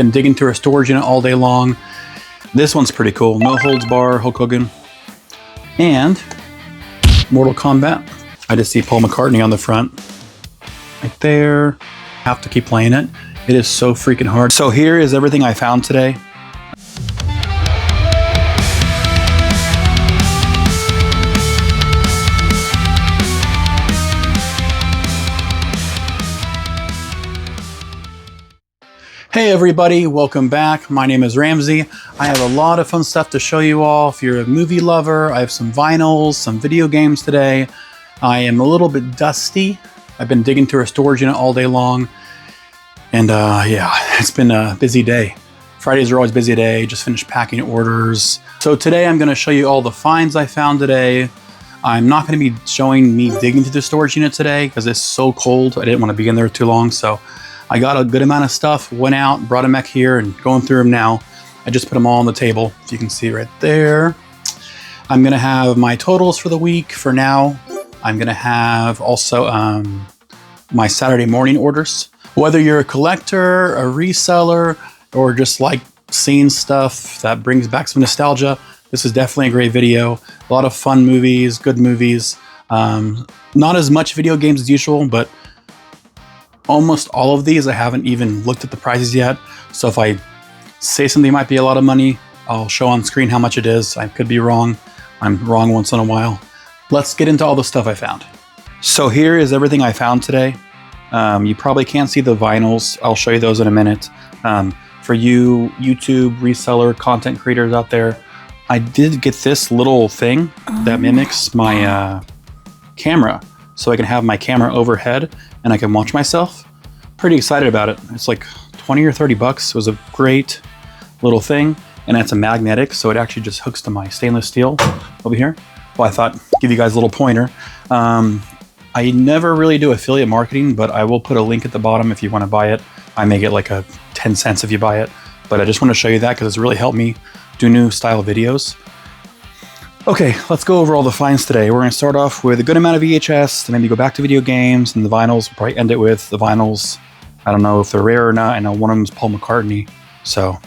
Been digging through a storage unit all day long. This one's pretty cool. No Holds Bar, Hulk Hogan. And Mortal Kombat. I just see Paul McCartney on the front. Right there. Have to keep playing it. It is so freaking hard. So here is everything I found today. Hey everybody, welcome back. My name is Ramsey. I have a lot of fun stuff to show you all. If you're a movie lover, I have some vinyls, some video games today. I am a little bit dusty. I've been digging through a storage unit all day long. And yeah, it's been a busy day. Fridays are always a busy day, just finished packing orders. So today I'm gonna show you all the finds I found today. I'm not gonna be showing me digging through the storage unit today because it's so cold. I didn't wanna be in there too long, so I got a good amount of stuff, went out, brought them back here and going through them now. I just put them all on the table, if you can see right there. I'm gonna have my totals for the week for now. I'm gonna have also my Saturday morning orders. Whether you're a collector, a reseller, or just like seeing stuff that brings back some nostalgia, this is definitely a great video. A lot of fun movies, good movies. Not as much video games as usual, but almost all of these I haven't even looked at the prices yet. So if I say something might be a lot of money, I'll show on screen how much it is. I could be wrong. I'm wrong once in a while. Let's get into all the stuff I found. So here is everything I found today. You probably can't see the vinyls. I'll show you those in a minute. For you YouTube reseller content creators out there, I did get this little thing that mimics my camera. So I can have my camera overhead and I can watch myself. Pretty excited about it. It's like 20 or 30 bucks. It was a great little thing. And it's a magnetic, so it actually just hooks to my stainless steel over here. Well, I thought, give you guys a little pointer. I never really do affiliate marketing, but I will put a link at the bottom if you want to buy it. I may get like a 10 cents if you buy it. But I just want to show you that because it's really helped me do new style videos. Okay, let's go over all the finds today. We're going to start off with a good amount of VHS, and maybe go back to video games, and the vinyls. We'll probably end it with the vinyls. I don't know if they're rare or not. I know one of them is Paul McCartney. So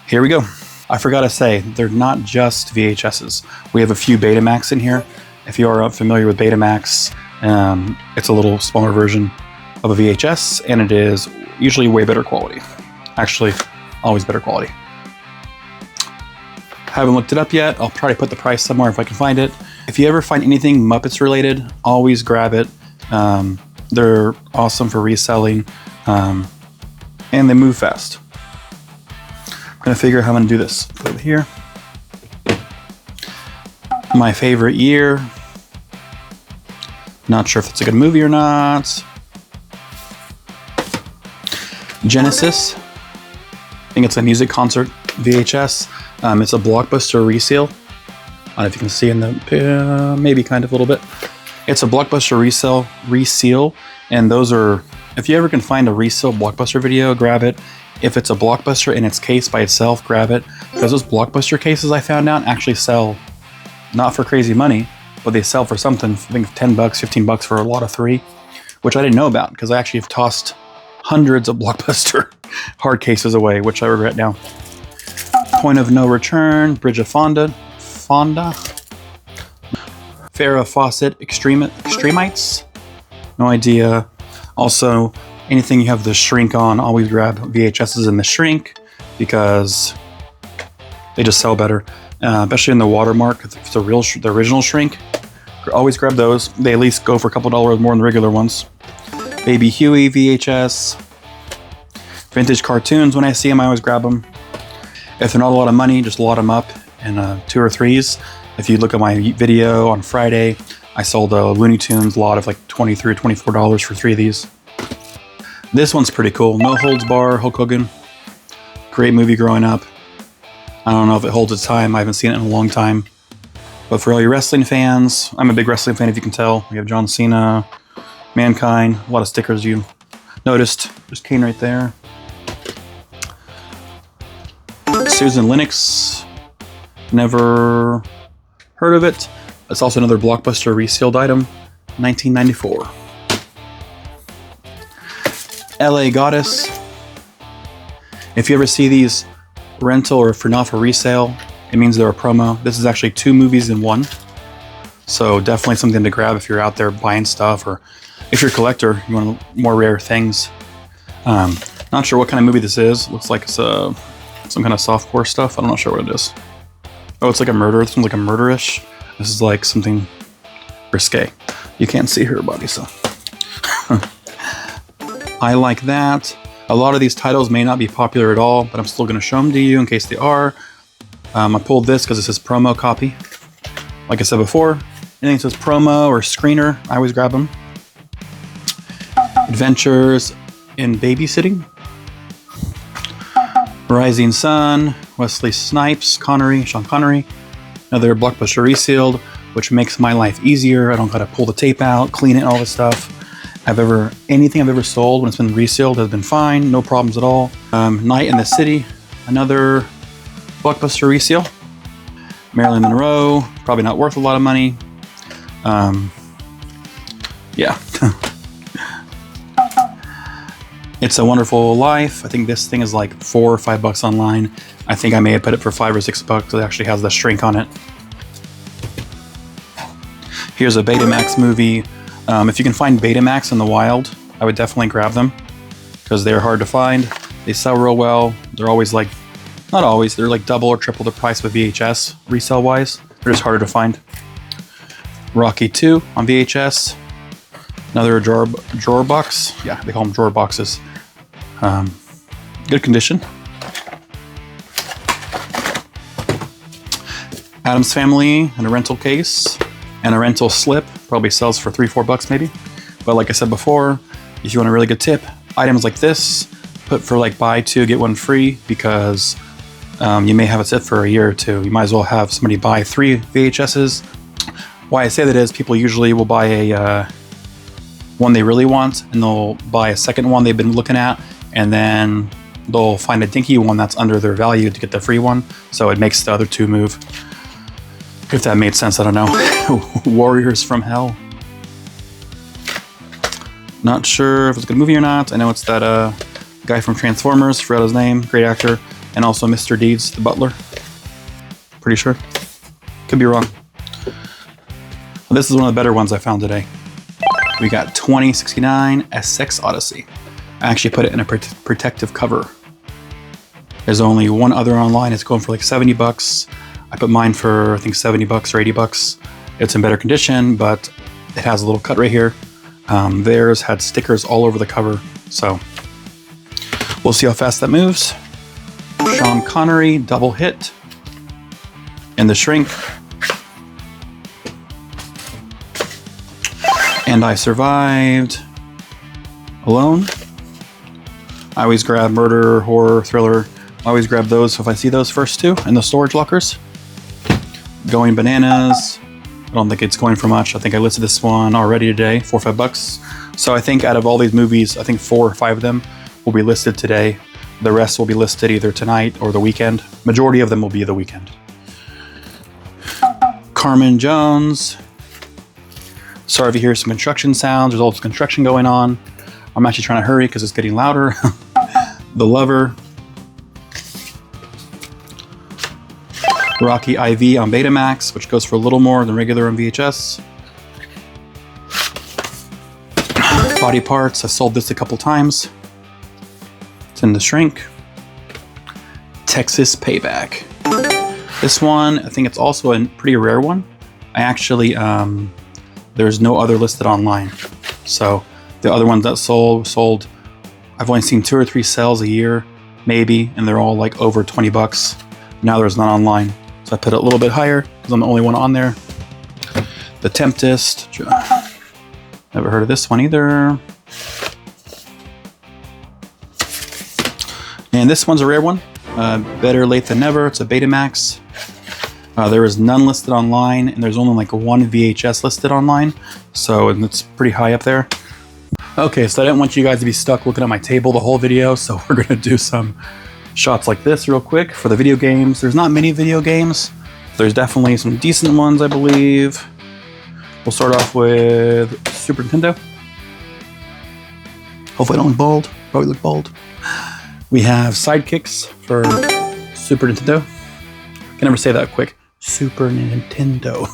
here we go. I forgot to say, they're not just VHSs. We have a few Betamax in here. If you are familiar with Betamax, it's a little smaller version of a VHS, and it is usually way better quality. Actually, always better quality. Haven't looked it up yet. I'll probably put the price somewhere if I can find it. If you ever find anything Muppets related, always grab it. They're awesome for reselling, and they move fast. I'm gonna figure out how I'm gonna do this. Put it here. My favorite year. Not sure if it's a good movie or not. Genesis. I think it's a music concert VHS. It's a Blockbuster reseal. I don't know if you can see in the, maybe kind of a little bit. It's a Blockbuster reseal, and those are, if you ever can find a reseal Blockbuster video, grab it. If it's a Blockbuster in its case by itself, grab it. Because those Blockbuster cases I found out actually sell, not for crazy money, but they sell for something, I think 10 bucks, 15 bucks for a lot of 3, which I didn't know about because I actually have tossed hundreds of Blockbuster hard cases away, which I regret now. Point of No Return, Bridge of Fonda, Farrah Fawcett Extremites, no idea. Also, anything you have the shrink on, always grab VHSs in the shrink because they just sell better, especially in the watermark. If it's the original shrink, always grab those. They at least go for a couple dollars more than the regular ones. Baby Huey VHS, vintage cartoons. When I see them, I always grab them. If they're not a lot of money, just lot them up in 2 or 3s. If you look at my video on Friday, I sold a Looney Tunes lot of like $23 or $24 for 3 of these. This one's pretty cool. No Holds Bar, Hulk Hogan. Great movie growing up. I don't know if it holds its time. I haven't seen it in a long time. But for all you wrestling fans, I'm a big wrestling fan if you can tell. We have John Cena, Mankind, a lot of stickers you noticed. There's Kane right there. Susan Lennox, never heard of it. It's also another Blockbuster resealed item, 1994. LA Goddess, If you ever see these rental or for not for resale, it means they're a promo. This is actually 2 movies in 1. So definitely something to grab if you're out there buying stuff, or if you're a collector, you want more rare things. Not sure what kind of movie this is. Looks like it's some kind of softcore stuff. I'm not sure what it is. Oh, it's like a murder. This one's like a murderish. This is like something risque. You can't see her body, so. I like that. A lot of these titles may not be popular at all, but I'm still going to show them to you in case they are. I pulled this because it says promo copy. Like I said before, anything that says promo or screener, I always grab them. Adventures in Babysitting. Rising Sun, Wesley Snipes, Sean Connery. Another blockbuster resealed, which makes my life easier. I don't gotta pull the tape out, clean it, all this stuff. Anything I've ever sold when it's been resealed has been fine, no problems at all. Night in the City, another blockbuster reseal. Marilyn Monroe, probably not worth a lot of money. Yeah. It's a Wonderful Life. I think this thing is like $4 or $5 online. I think I may have put it for $5 or $6. It actually has the shrink on it. Here's a Betamax movie. If you can find Betamax in the wild, I would definitely grab them because they're hard to find. They sell real well. They're always like, not always, they're like double or triple the price of VHS resale wise. They're just harder to find. Rocky 2 on VHS. Another drawer box. Yeah, they call them drawer boxes. Good condition. Addams Family in a rental case and a rental slip. Probably sells for $3 or $4 maybe. But like I said before, if you want a really good tip, items like this, put for like buy 2, get 1 free, because you may have it sit for a year or 2. You might as well have somebody buy 3 VHSs. Why I say that is people usually will buy a one they really want, and they'll buy a second one they've been looking at, and then they'll find a dinky one that's under their value to get the free one. So it makes the other 2 move. If that made sense, I don't know. Warriors from Hell. Not sure if it's a good movie or not. I know it's that guy from Transformers, forgot his name, great actor, and also Mr. Deeds, the butler. Pretty sure. Could be wrong. Well, this is one of the better ones I found today. We got 2069 SX Odyssey. I actually put it in a protective cover. There's only one other online. It's going for like $70. I put mine for I think $70 or $80. It's in better condition, but it has a little cut right here. Theirs had stickers all over the cover, so we'll see how fast that moves. Sean Connery, double hit. And The Shrink. And I Survived. Alone. I always grab murder, horror, thriller. I always grab those if I see those first 2 in the storage lockers. Going Bananas. I don't think it's going for much. I think I listed this one already today, $4 or $5. So I think out of all these movies, I think 4 or 5 of them will be listed today. The rest will be listed either tonight or the weekend. Majority of them will be the weekend. Carmen Jones. Sorry if you hear some construction sounds. There's all this construction going on. I'm actually trying to hurry because it's getting louder. The Lover. Rocky IV on Betamax, which goes for a little more than regular on VHS. Body Parts. I sold this a couple times. It's in The Shrink. Texas Payback. This one, I think it's also a pretty rare one. I actually, there's no other listed online. So the other ones that sold, I've only seen 2 or 3 sales a year, maybe, and they're all like over $20. Now there's none online. So I put it a little bit higher because I'm the only one on there. The Tempest. Never heard of this one either. And this one's a rare one. Better Late Than Never. It's a Betamax. There is none listed online, and there's only like 1 VHS listed online. So it's pretty high up there. Okay, so I didn't want you guys to be stuck looking at my table the whole video, so we're gonna do some shots like this real quick for the video games. There's not many video games. There's definitely some decent ones, I believe. We'll start off with Super Nintendo. Hopefully I don't look bald. Probably look bald. We have sidekicks for Super Nintendo. I can never say that quick. Super Nintendo.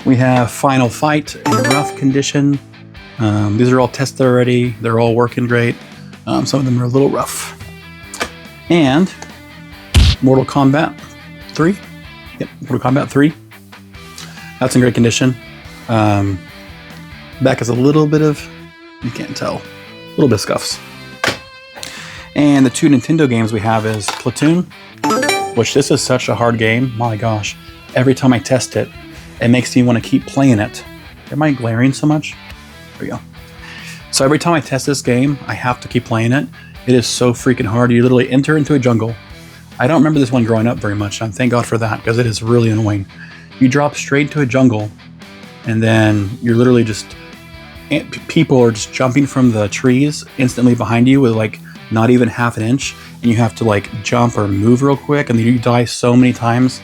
We have Final Fight in rough condition. These are all tested already. They're all working great. Some of them are a little rough. And Mortal Kombat 3. Yep, Mortal Kombat 3. That's in great condition. Back is a little bit of, you can't tell, a little bit of scuffs. And the 2 Nintendo games we have is Platoon, which this is such a hard game. My gosh, every time I test it, it makes me want to keep playing it. Am I glaring so much? There we go. So every time I test this game, I have to keep playing it. It is so freaking hard. You literally enter into a jungle. I don't remember this one growing up very much, and thank God for that, because it is really annoying. You drop straight into a jungle, and then you're literally just, people are just jumping from the trees instantly behind you with like not even half an inch, and you have to like jump or move real quick, and you die so many times.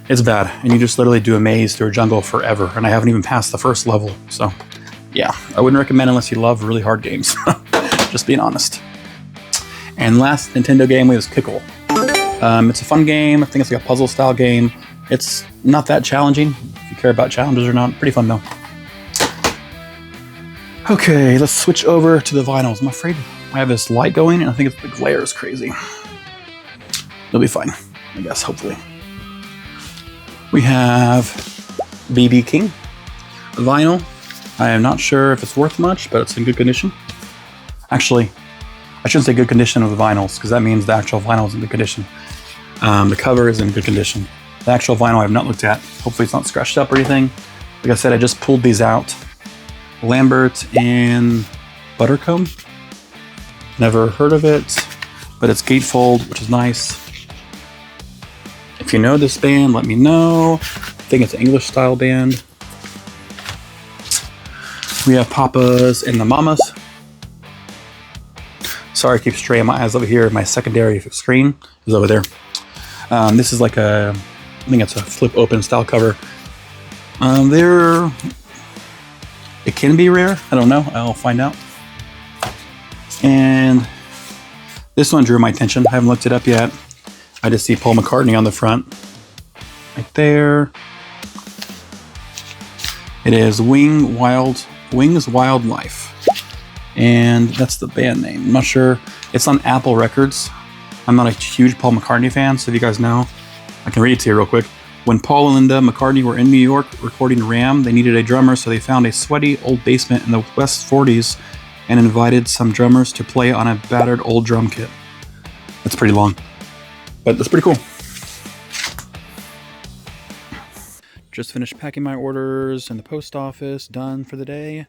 It's bad, and you just literally do a maze through a jungle forever, and I haven't even passed the first level, so yeah, I wouldn't recommend unless you love really hard games. Just being honest. And last Nintendo game was Kickle. It's a fun game. I think it's like a puzzle style game. It's not that challenging, if you care about challenges or not. Pretty fun though. Okay, let's switch over to the vinyls. I'm afraid I have this light going, and I think the glare is crazy. It'll be fine, I guess, hopefully. We have BB King vinyl. I am not sure if it's worth much, but it's in good condition. Actually, I shouldn't say good condition of the vinyls, because that means the actual vinyl is in good condition. The cover is in good condition. The actual vinyl I have not looked at. Hopefully it's not scratched up or anything. Like I said, I just pulled these out. Lambert and Buttercomb. Never heard of it, but it's gatefold, which is nice. If you know this band, let me know. I think it's an English style band. We have Papas and the Mamas. Sorry, I keep straying my eyes over here. My secondary screen is over there. This is like I think it's a flip open style cover. It can be rare. I don't know. I'll find out. And this one drew my attention. I haven't looked it up yet. I just see Paul McCartney on the front. Right there. It is Wings Wildlife. And that's the band name. I'm not sure. It's on Apple Records. I'm not a huge Paul McCartney fan, so if you guys know, I can read it to you real quick. When Paul and Linda McCartney were in New York recording Ram, they needed a drummer, so they found a sweaty old basement in the West 40s and invited some drummers to play on a battered old drum kit. That's pretty long, but that's pretty cool. Just finished packing my orders in the post office, done for the day.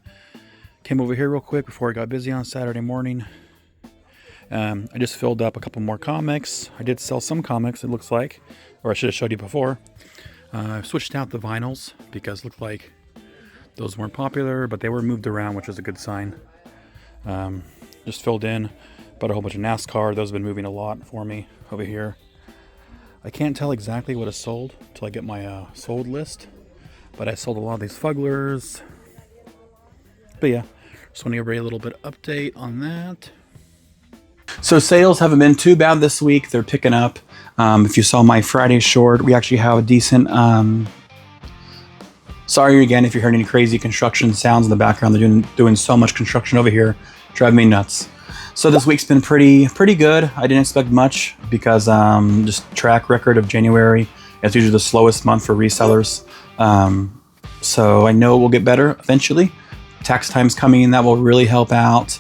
Came over here real quick before I got busy on Saturday morning. I just filled up a couple more comics. I did sell some comics, it looks like, or I should have showed you before. I switched out the vinyls because it looked like those weren't popular, but they were moved around, which is a good sign. Just filled in, bought a whole bunch of NASCAR. Those have been moving a lot for me over here. I can't tell exactly what is sold until I get my sold list, but I sold a lot of these Fugglers. But yeah, just want to give you a little bit of update on that. So sales haven't been too bad this week. They're picking up. If you saw my Friday short, we actually have a decent... Sorry again if you heard any crazy construction sounds in the background. They're doing so much construction over here. Driving me nuts. So this week's been pretty good. I didn't expect much because just track record of January. It's usually the slowest month for resellers. So I know it will get better eventually. Tax time's coming in. That will really help out.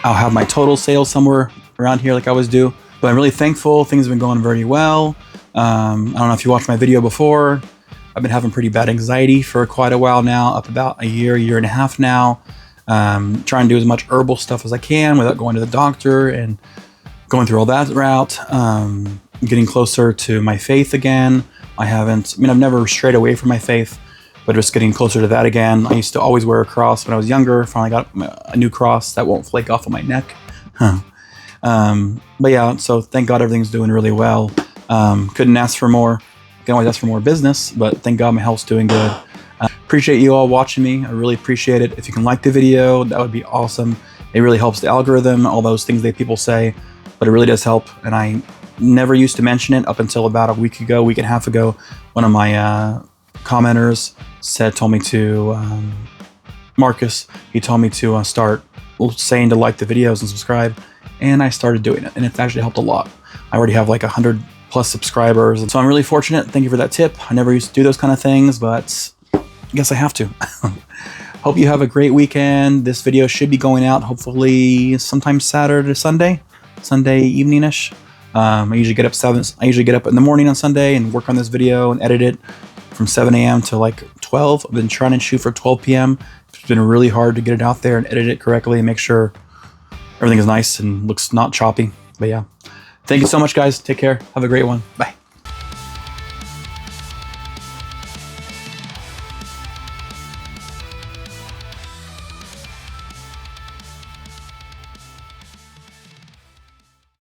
I'll have my total sales somewhere around here like I always do. But I'm really thankful. Things have been going very well. I don't know if you watched my video before. I've been having pretty bad anxiety for quite a while now, up about a year and a half now. Trying to do as much herbal stuff as I can without going to the doctor and going through all that route. Getting closer to my faith again. I've never strayed away from my faith, but just getting closer to that again. I used to always wear a cross when I was younger. Finally got a new cross that won't flake off of my neck. But yeah, so thank God everything's doing really well. Couldn't ask for more. Can always ask for more business, but thank God my health's doing good. Appreciate you all watching me. I really appreciate it. If you can like the video, that would be awesome. It really helps the algorithm, all those things that people say, but it really does help. And I never used to mention it up until about a week and a half ago. One of my commenters told me to, Marcus, he told me to start saying to like the videos and subscribe, and I started doing it, and it's actually helped a lot. I already have like 100 plus subscribers, and so I'm really fortunate. Thank you for that tip. I never used to do those kind of things, but I guess I have to. Hope you have a great weekend. This video should be going out hopefully sometime Saturday, Sunday evening-ish. I usually get up in the morning on Sunday and work on this video and edit it from 7 a.m. to like 12. I've been trying to shoot for 12 p.m. It's been really hard to get it out there and edit it correctly and make sure everything is nice and looks not choppy. But yeah, thank you so much, guys. Take care. Have a great one. Bye.